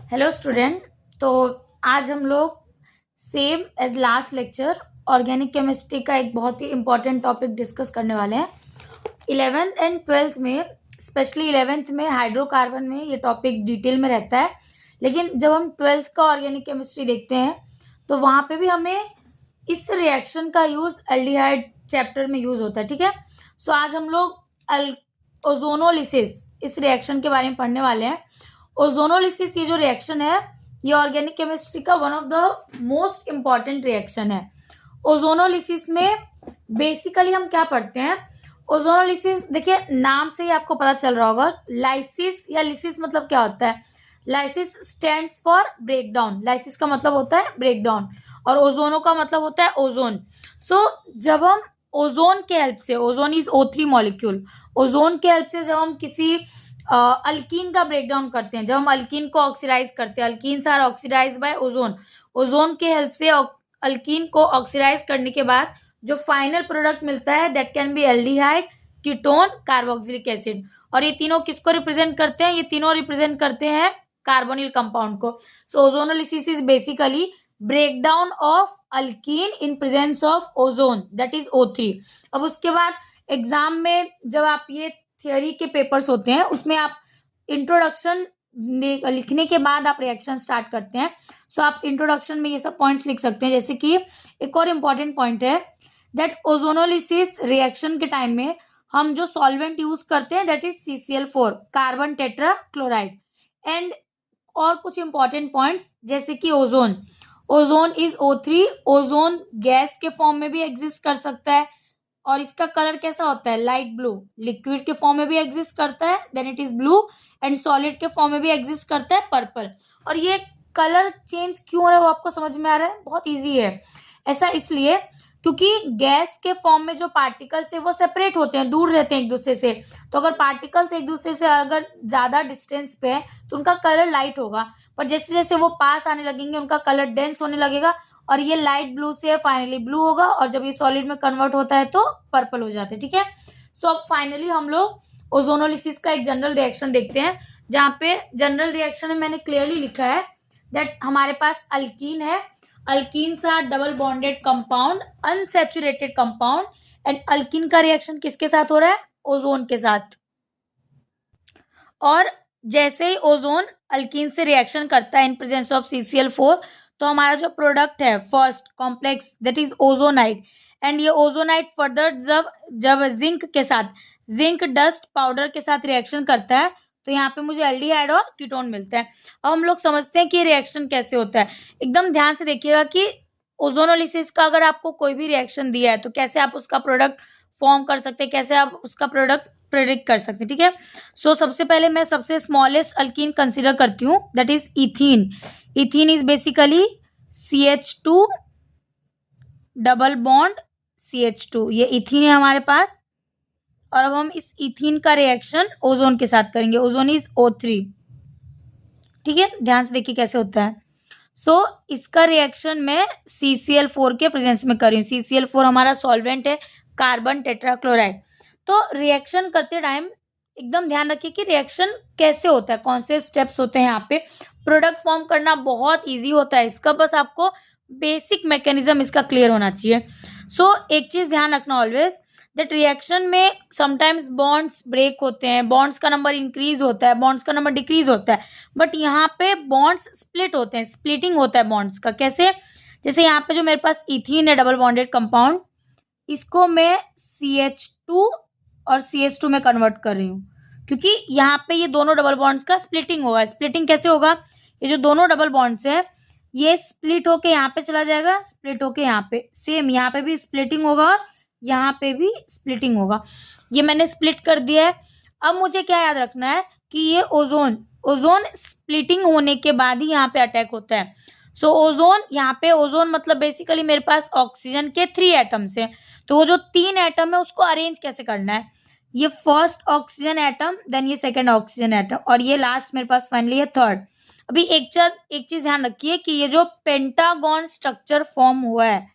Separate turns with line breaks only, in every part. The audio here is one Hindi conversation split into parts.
Hello student. तो आज हम लोग same as last lecture organic chemistry का एक बहुत ही इम्पॉर्टेंट टॉपिक डिस्कस करने वाले हैं। 11th एंड 12th में, स्पेशली 11th में हाइड्रोकार्बन में ये टॉपिक डिटेल में रहता है, लेकिन जब हम 12th का ऑर्गेनिक केमिस्ट्री देखते हैं तो वहाँ पे भी हमें इस रिएक्शन का यूज़ एल्डिहाइड चैप्टर में यूज़ होता है। ठीक है, सो आज हम लोग ओजोनोलिसिस इस रिएक्शन के बारे में पढ़ने वाले हैं। ओजोनोलिसिस ये जो रिएक्शन है, ये ऑर्गेनिक केमिस्ट्री का one of the most important reaction है। ओजोनोलिसिस में बेसिकली हम क्या पढ़ते हैं? ओजोनोलिसिस देखिए, नाम से ही आपको पता चल रहा होगा। लाइसिस या लिसिस मतलब क्या होता है? Lysis stands for breakdown. Lysis का मतलब होता है ब्रेकडाउन और ओजोनो का मतलब होता है ओजोन। सो जब हम ओजोन के हेल्प से, ozone is O3 molecule, ozone के हेल्प से जब हम किसी अल्कीन का ब्रेकडाउन करते हैं, जब हम अल्कीन को ऑक्सीडाइज करते हैं, alkenes are oxidise by ozone. Ozone के हेल्प से अल्कीन को ऑक्सीडाइज करने के बाद जो फाइनल प्रोडक्ट मिलता है that can be aldehyde, ketone, carboxylic acid. और ये तीनों किसको रिप्रेजेंट करते हैं? ये तीनों रिप्रेजेंट करते हैं कार्बोनिल कंपाउंड को। So ozonolysis is basically breakdown of alkene in presence of ozone, that is O3। अब उसके बाद एग्जाम में जब आप ये थियोरी के पेपर्स होते हैं उसमें आप इंट्रोडक्शन लिखने के बाद आप रिएक्शन स्टार्ट करते हैं। सो आप इंट्रोडक्शन में ये सब पॉइंट्स लिख सकते हैं, जैसे कि एक और इम्पॉर्टेंट पॉइंट है दैट ओजोनोलिसिस रिएक्शन के टाइम में हम जो सॉल्वेंट यूज करते हैं that is CCl4, carbon tetra chloride. And और कुछ इंपॉर्टेंट पॉइंट्स जैसे कि ozone, ozone is O3। Ozone gas के फॉर्म में भी एग्जिस्ट कर सकता है और इसका कलर कैसा होता है? Light blue. लिक्विड के फॉर्म में भी एग्जिस्ट करता है, then it is blue. And solid के फॉर्म में भी एग्जिस्ट करता है, पर्पल। और ये कलर चेंज क्यों हो रहा है वो आपको समझ में आ रहा है? बहुत इजी है। ऐसा इसलिए क्योंकि गैस के फॉर्म में जो पार्टिकल्स है वो सेपरेट होते हैं, दूर रहते हैं एक दूसरे से। तो अगर पार्टिकल्स एक दूसरे से अगर ज्यादा डिस्टेंस पे है तो उनका कलर लाइट होगा, पर जैसे जैसे वो पास आने लगेंगे उनका कलर डेंस होने लगेगा और ये लाइट ब्लू से फाइनली ब्लू होगा और जब ये सॉलिड में कन्वर्ट होता है तो पर्पल हो जाता है। ठीक है, सो अब फाइनली हम लोग ओजोनोलिसिस का एक जनरल रिएक्शन देखते हैं, जहाँ पे जनरल रिएक्शन में मैंने क्लियरली लिखा है दैट हमारे पास अल्कीन है। Alkenes are double bonded compound, unsaturated compound. And alkene का रिएक्शन किसके साथ हो रहा है? ओजोन के साथ। और जैसे ही ओजोन अल्कीन से रिएक्शन करता है इन प्रेजेंस ऑफ CCl4, तो हमारा जो प्रोडक्ट है first complex that is ozonide. And ये ओजोनाइड फर्दर जब जिंक के साथ, जिंक डस्ट पाउडर के साथ रिएक्शन करता है तो यहाँ पे मुझे एल्डिहाइड और कीटोन मिलता है। अब हम लोग समझते हैं कि रिएक्शन कैसे होता है। एकदम ध्यान से देखिएगा कि ओजोनोलिसिस का अगर आपको कोई भी रिएक्शन दिया है तो कैसे आप उसका प्रोडक्ट फॉर्म कर सकते हैं, कैसे आप उसका प्रोडक्ट प्रेडिक्ट कर सकते हैं। ठीक है, सो सबसे पहले मैं सबसे स्मॉलेस्ट अल्कीन कंसीडर करती हूँ, that is ethene. Ethene is basically CH2 double bond CH2, ये इथीन है हमारे पास। और अब हम इस इथीन का रिएक्शन ओजोन के साथ करेंगे, ओजोन इज O3। ठीक है, ध्यान से देखिए कैसे होता है। सो इसका रिएक्शन मैं CCl4 के प्रेजेंस में कर रही हूँ। CCl4 हमारा सॉल्वेंट है, कार्बन टेट्राक्लोराइड। तो रिएक्शन करते टाइम एकदम ध्यान रखिए कि रिएक्शन कैसे होता है, कौन से स्टेप्स होते हैं। यहाँ पे प्रोडक्ट फॉर्म करना बहुत इजी होता है, इसका बस आपको बेसिक मैकेनिज्म इसका क्लियर होना चाहिए। सो एक चीज ध्यान रखना ऑलवेज दैट रिएक्शन में समटाइम्स बॉन्ड्स ब्रेक होते हैं, बॉन्ड्स का नंबर इंक्रीज होता है, बॉन्ड्स का नंबर डिक्रीज होता है, बट यहाँ पे बॉन्ड्स स्प्लिट होते हैं, स्प्लिटिंग होता है बॉन्ड्स का। कैसे? जैसे यहाँ पे जो मेरे पास इथीन है डबल बॉन्डेड कंपाउंड, इसको मैं CH2 और CH2 में कन्वर्ट कर रही हूँ, क्योंकि यहाँ पे ये दोनों डबल बॉन्ड्स का स्प्लिटिंग होगा। स्प्लिटिंग कैसे होगा? ये जो दोनों डबल बॉन्ड्स है ये स्प्लिट होके यहाँ पे चला जाएगा, स्प्लिट होके यहाँ पे, सेम यहाँ पे भी स्प्लिटिंग होगा और यहाँ पे भी स्प्लिटिंग होगा। ये मैंने स्प्लिट कर दिया है। अब मुझे क्या याद रखना है कि ये ओजोन स्प्लिटिंग होने के बाद ही यहाँ पे अटैक होता है। सो ओजोन, यहाँ पे ओजोन मतलब बेसिकली मेरे पास ऑक्सीजन के 3 एटम्स हैं, तो वो जो 3 एटम है उसको अरेंज कैसे करना है? ये फर्स्ट ऑक्सीजन एटम, देन ये सेकेंड ऑक्सीजन एटम और ये लास्ट मेरे पास फाइनली है थर्ड। अभी एक चीज ध्यान रखिए कि ये जो पेंटागन स्ट्रक्चर फॉर्म हुआ है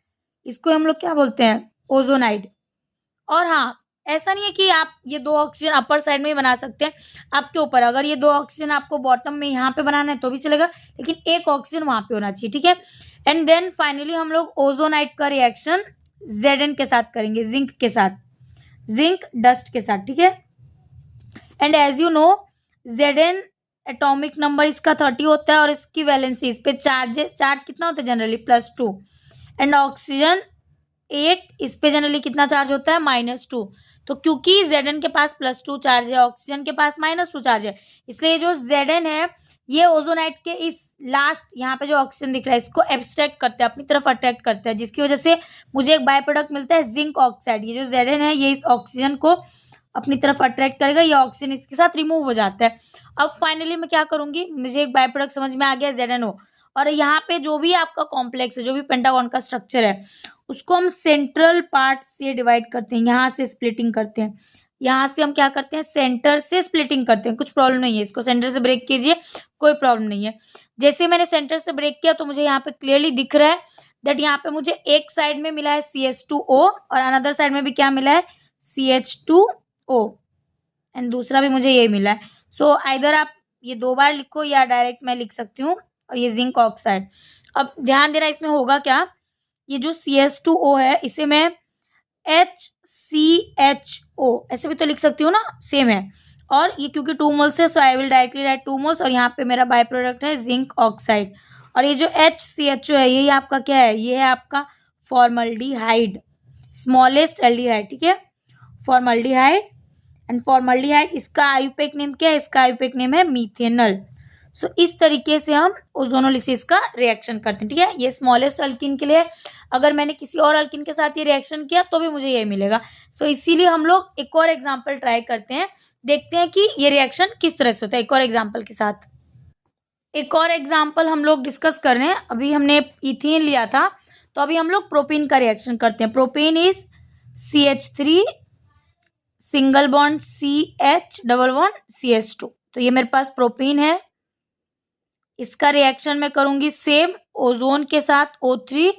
इसको हम लोग क्या बोलते हैं? ओजोनाइड। और हाँ, ऐसा नहीं है कि आप ये 2 ऑक्सीजन अपर साइड में ही बना सकते हैं, आपके ऊपर। अगर ये 2 ऑक्सीजन आपको बॉटम में यहाँ पे बनाना है तो भी चलेगा, लेकिन एक ऑक्सीजन वहाँ पे होना चाहिए, ठीक है। एंड देन फाइनली हम लोग ओजोनाइट का रिएक्शन Zn के साथ करेंगे, जिंक के साथ, जिंक डस्ट के साथ, ठीक है। And as you know Zn atomic number इसका 30 होता है और इसकी वैलेंसी, इस पे चार्ज कितना होता है जनरली, +2। एंड ऑक्सीजन 8, इस पे जनरली कितना चार्ज होता है, -2। तो क्योंकि Zn के पास +2 चार्ज है, ऑक्सीजन के पास -2 चार्ज है, इसलिए जो Zn है ये ओजोनाइट के इस लास्ट यहाँ पे जो ऑक्सीजन दिख रहा है इसको एब्स्ट्रैक्ट करता है, अपनी तरफ अट्रैक्ट करता है, जिसकी वजह से मुझे एक बाय प्रोडक्ट मिलता है जिंक ऑक्साइड। ये जो Zn है ये इस ऑक्सीजन को अपनी तरफ अट्रैक्ट करेगा, ये ऑक्सीजन इसके साथ रिमूव हो जाता है। अब फाइनली मैं क्या करूंगी, मुझे एक बाय प्रोडक्ट समझ में आ गया ZnO, और यहाँ पे जो भी आपका कॉम्प्लेक्स है, जो भी पेंटागन का स्ट्रक्चर है, उसको हम सेंट्रल पार्ट से डिवाइड करते हैं, यहाँ से स्प्लिटिंग करते हैं, यहाँ से हम क्या करते हैं, सेंटर से स्प्लिटिंग करते हैं। कुछ प्रॉब्लम नहीं है, इसको सेंटर से ब्रेक कीजिए, कोई प्रॉब्लम नहीं है। जैसे मैंने सेंटर से ब्रेक किया तो मुझे यहाँ पे क्लियरली दिख रहा है दैट यहाँ पे मुझे एक साइड में मिला है CH2O और अनदर साइड में भी क्या मिला है, CH2O, एंड दूसरा भी मुझे ये मिला है। सो आइदर आप ये 2 बार लिखो या डायरेक्ट मैं लिख सकती हूँ, और ये जिंक ऑक्साइड। अब ध्यान देना इसमें होगा क्या, ये जो CH2O है इसे मैं HCHO ऐसे भी तो लिख सकती हूँ ना, सेम है। और ये क्योंकि 2 मोल्स है so I will directly write 2 moles, और यहाँ पे मेरा बाय प्रोडक्ट है जिंक ऑक्साइड। और ये जो HCHO है ये आपका क्या है, ये है आपका फॉर्मल्डिहाइड, स्मॉलेस्ट एल्डिहाइड, ठीक है, फॉर्मल्डिहाइड। एंड फॉर्मल्डिहाइड इसका आयुपेक नेम क्या है, इसका आयुपेक नेम है मीथेनल। सो इस तरीके से हम ओजोनोलिसिस का रिएक्शन करते हैं, ठीक है। ये स्मॉलेस्ट अल्किन के लिए, अगर मैंने किसी और अल्किन के साथ ये रिएक्शन किया तो भी मुझे ये मिलेगा। सो इसीलिए हम लोग एक और एग्जांपल ट्राई करते हैं, देखते हैं कि ये रिएक्शन किस तरह से होता है एक और एग्जांपल के साथ। एक और एग्जांपल हम लोग डिस्कस कर रहे हैं, अभी हमने इथेन लिया था, तो अभी हम लोग प्रोपेन का रिएक्शन करते हैं। Propane is CH3 single bond CH double bond CH2। तो ये मेरे पास प्रोपेन है, इसका रिएक्शन मैं करूंगी सेम ओजोन के साथ O3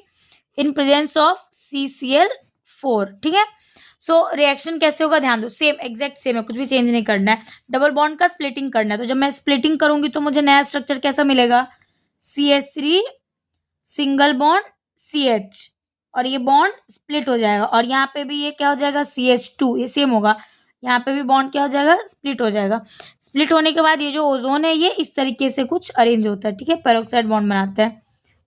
in presence of CCl4, ठीक है। सो रिएक्शन कैसे होगा ध्यान दो, सेम एग्जैक्ट सेम है, कुछ भी चेंज नहीं करना है। डबल बॉन्ड का स्प्लिटिंग करना है, तो जब मैं स्प्लिटिंग करूंगी तो मुझे नया स्ट्रक्चर कैसा मिलेगा, CH3 सिंगल बॉन्ड CH, और ये बॉन्ड स्प्लिट हो जाएगा, और यहाँ पे भी ये क्या हो जाएगा, CH2, ये सेम होगा, यहाँ पे भी बॉन्ड क्या हो जाएगा, स्प्लिट हो जाएगा। स्प्लिट होने के बाद ये जो ओजोन है ये इस तरीके से कुछ अरेंज होता है, ठीक है, पेरोक्साइड बॉन्ड बनाता है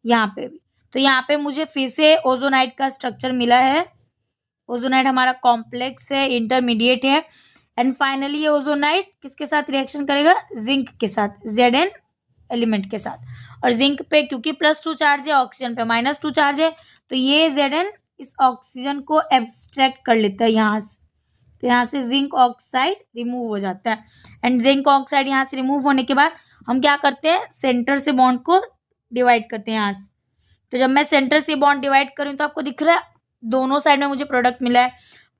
यहाँ पे भी। तो यहाँ पे मुझे फिर से ओजोनाइट का स्ट्रक्चर मिला है, ओजोनाइट हमारा कॉम्प्लेक्स है, इंटरमीडिएट है। एंड फाइनली ये ओजोनाइट किसके साथ रिएक्शन करेगा, जिंक के साथ, Zn एलिमेंट के साथ। और जिंक पे क्योंकि +2 चार्ज है, ऑक्सीजन पे -2 चार्ज है, तो ये Zn इस ऑक्सीजन को एब्स्ट्रैक्ट कर लेता है यहाँ से, तो यहाँ से जिंक ऑक्साइड रिमूव हो जाता है। एंड जिंक ऑक्साइड यहाँ से रिमूव होने के बाद हम क्या करते हैं, सेंटर से बॉन्ड को डिवाइड करते हैं यहाँ से। तो जब मैं सेंटर से बॉन्ड डिवाइड करूँ तो आपको दिख रहा है दोनों साइड में मुझे प्रोडक्ट मिला है।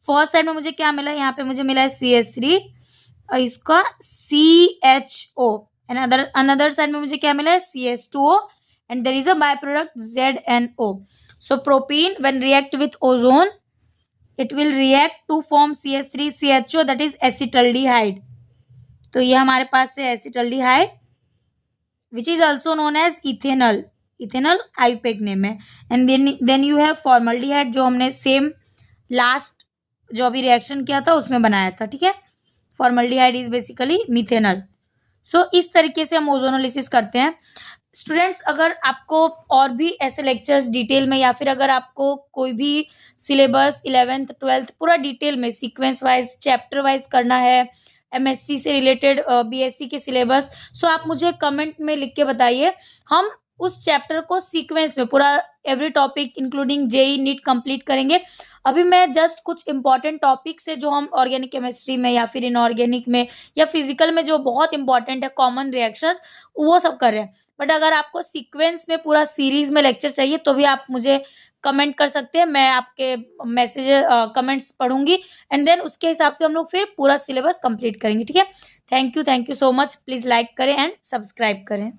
फर्स्ट साइड में मुझे क्या मिला है, यहाँ पे मुझे मिला है CH3 और इसका CHO, एंड अनदर साइड में मुझे क्या मिला है, CH2O, and there is a by product ZnO। So propene when react with ozone it will react to form CH3CHO that is acetaldehyde। तो ये हमारे पास है acetaldehyde which is also known as ethanol, ethanol IUPAC name है। And then you have formaldehyde जो हमने सेम लास्ट जो अभी रिएक्शन किया था उसमें बनाया था, ठीक है। Formaldehyde is basically methanol. So इस तरीके से हम ओजोनोलिसिस करते हैं। स्टूडेंट्स अगर आपको और भी ऐसे लेक्चर्स डिटेल में, या फिर अगर आपको कोई भी सिलेबस 11th 12th पूरा डिटेल में सीक्वेंस वाइज चैप्टर वाइज करना है, MSc से रिलेटेड BSc के सिलेबस, सो आप मुझे कमेंट में लिख के बताइए, हम उस चैप्टर को सीक्वेंस में पूरा every topic including JEE NEET complete करेंगे। अभी मैं जस्ट कुछ इंपॉर्टेंट टॉपिक्स है जो हम ऑर्गेनिक केमिस्ट्री में या फिर इनऑर्गेनिक में या फिजिकल में जो बहुत इंपॉर्टेंट है, कॉमन रिएक्शंस, वो सब कर रहे हैं। बट अगर आपको सीक्वेंस में पूरा सीरीज में लेक्चर चाहिए तो भी आप मुझे कमेंट कर सकते हैं, मैं आपके मैसेज कमेंट्स पढ़ूंगी, एंड देन उसके हिसाब से हम लोग फिर पूरा सिलेबस कंप्लीट करेंगे, ठीक है। Thank you so much. Please like करें एंड सब्सक्राइब करें।